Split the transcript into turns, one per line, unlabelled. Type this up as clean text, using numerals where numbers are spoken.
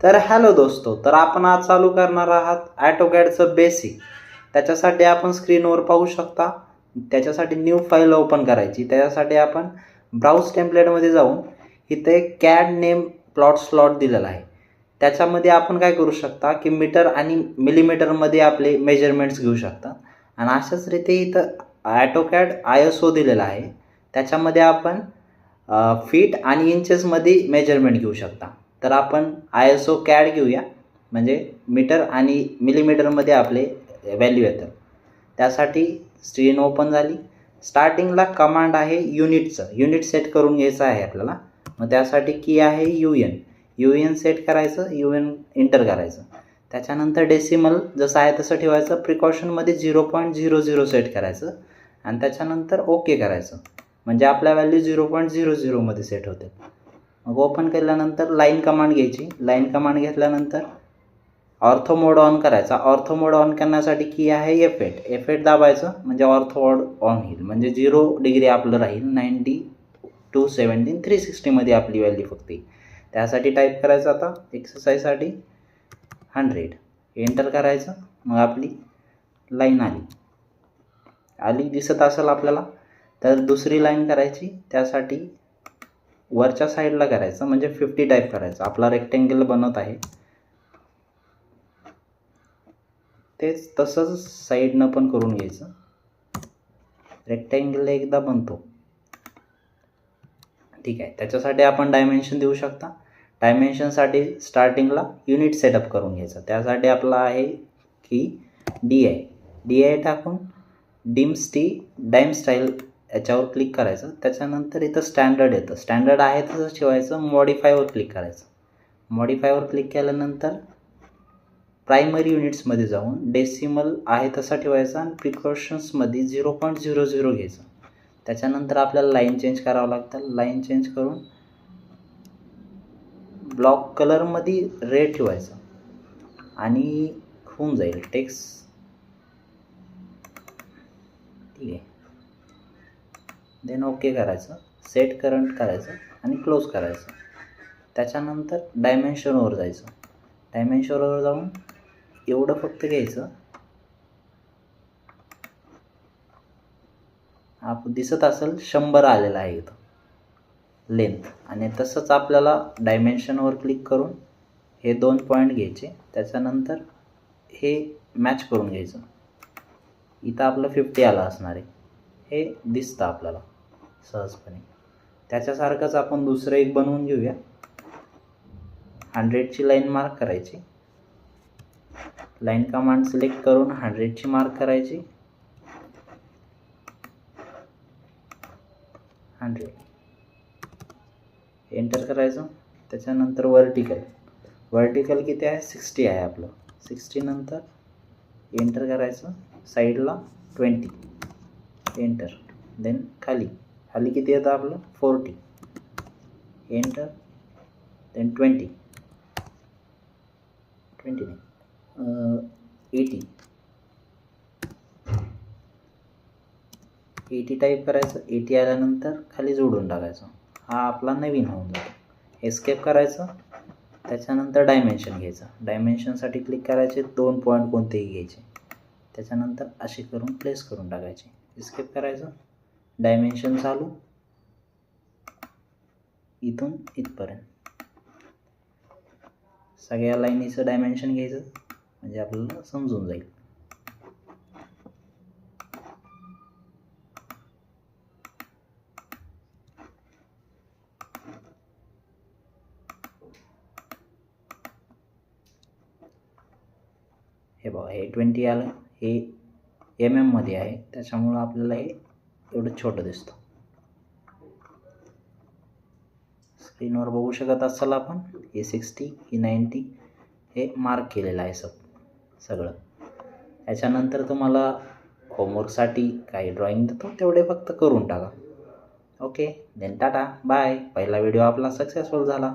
तर हॅलो दोस्तो, तर आपण आज चालू करणार आहात AutoCADचं बेसिक. त्याच्यासाठी आपण स्क्रीनवर पाहू शकता. त्याच्यासाठी न्यू फाईल ओपन करायची. त्याच्यासाठी आपण ब्राउज टेम्पलेटमध्ये जाऊन इथे CAD नेम प्लॉट स्लॉट दिलेला आहे. त्याच्यामध्ये आपण काय करू शकता की मीटर आणि मिलीमीटरमध्ये आपले मेजरमेंट्स घेऊ शकता. आणि अशाच रीते इथं AutoCAD ISO दिलेला आहे. त्याच्यामध्ये आपण फीट आणि इंचेसमध्ये मेजरमेंट घेऊ शकता. तर आपण ISO CAD घेऊया, म्हणजे मीटर आणि मिलीमीटरमध्ये आपले व्हॅल्यू येतं. त्यासाठी स्क्रीन ओपन झाली. स्टार्टिंगला कमांड आहे युनिटचं. युनिट सेट करून घ्यायचं आहे आपल्याला. मग त्यासाठी की आहे UN सेट करायचं, UN एंटर करायचं. त्याच्यानंतर डेसिमल जसं आहे तसं ठेवायचं. प्रिकॉशनमध्ये 0.00 सेट करायचं आणि त्याच्यानंतर ओके करायचं. म्हणजे आपल्या व्हॅल्यू 0.00 मध्ये सेट होते. मग ओपन केल्यानंतर लाईन कमांड घ्यायची. लाईन कमांड घेतल्यानंतर ऑर्थो मोड ऑन करायचा. ऑर्थो मोड ऑन करण्यासाठी की आहे F8 दाबायचं, म्हणजे ऑर्थो मोड ऑन होईल. म्हणजे 0 डिग्री आपलं राहील. 90 to 17 360 मध्ये आपली व्हॅल्यू फक्त. त्यासाठी टाईप करायचं आता एक्सरसाइजसाठी 100 एंटर करायचं. मग आपली लाईन आली दिसत असेल आपल्याला. तर दुसरी लाईन करायची. त्यासाठी वरच्या साईडला करायचं, म्हणजे 50 टाईप करायचं. आपला रेक्टेंगल बनत आहे तेच तसंच साईडनं पण करून घ्यायचं. रेक्टेंगल एकदा बनतो, ठीक आहे. त्याच्यासाठी आपण डायमेन्शन देऊ शकता. डायमेन्शनसाठी स्टार्टिंगला युनिट सेटअप करून घ्यायचं. त्यासाठी आपला आहे की DI टाकून डाईम स्टाईल याच्यावर क्लिक करायचं. त्याच्यानंतर इथं स्टँडर्ड येतं. स्टँडर्ड आहे तसंच ठेवायचं. मॉडिफायवर क्लिक करायचं. मॉडिफायवर क्लिक केल्यानंतर प्रायमरी युनिट्समध्ये जाऊन डेसिमल आहे तसा ठेवायचा आणि प्रिकॉशन्समध्ये 0.00 घ्यायचं. त्याच्यानंतर आपल्याला लाईन चेंज करावं लागतं. लाईन चेंज करून ब्लॉक कलरमध्ये रेड ठेवायचं आणि होऊन जाईल टेक्स्ट, ठीक आहे. देन ओके करायचं. सेट करंट करायचं आणि क्लोज करायचं. त्याच्यानंतर डायमेन्शनवर जायचं. डायमेन्शनवर जाऊन एवढं फक्त घ्यायचं. आपण दिसत असेल 100 आलेला आहे इथं लेंथ. आणि तसंच आपल्याला डायमेन्शनवर क्लिक करून हे 2 पॉईंट घ्यायचे. त्याच्यानंतर हे मॅच करून घ्यायचं. इथं आपलं 50 आलं असणार आहे, हे दिसतं आपल्याला सहजपणे. त्याच्यासारखंच आपण दुसरं एक बनवून घेऊया. 100ची लाईन मार्क करायची. लाईन कमांड सिलेक्ट करून 100ची मार्क करायची. 100 एंटर करायचं. त्याच्यानंतर वर्टिकल किती आहे? 60 आहे आपलं. 60 नंतर एंटर करायचं. साईडला 20 एंटर. देन खाली किती येतं आपलं? 40 एंटर. देन 20 नाही 80 टाईप करायचं. 80 आल्यानंतर खाली जोडून टाकायचं. हा आपला नवीन होऊन जातो. एस्केप करायचं. त्याच्यानंतर डायमेन्शन घ्यायचं. डायमेन्शनसाठी क्लिक करायचे. 2 पॉईंट कोणतेही घ्यायचे. त्याच्यानंतर असे करून प्लेस करून टाकायचे. एस्केप करायचं. डायमेन्शन चालू इथून इथपर्यंत सगळ्या लाईनीचं डायमेन्शन घ्यायचं, म्हणजे आपल्याला समजून जाईल. हे बघा, हे 20 आलं. हे MM मध्ये आहे, त्याच्यामुळं आपल्याला हे एवढं छोटं दिसतं. स्क्रीनवर बघू शकत असाल आपण. हे 60, हे 90 हे मार्क केलेलं आहे सगळं. याच्यानंतर तुम्हाला होमवर्कसाठी काही ड्रॉइंग देतो, तेवढे फक्त करून टाका. Okay, then tata bye. पहिला व्हिडिओ आपला सक्सेसफुल झाला.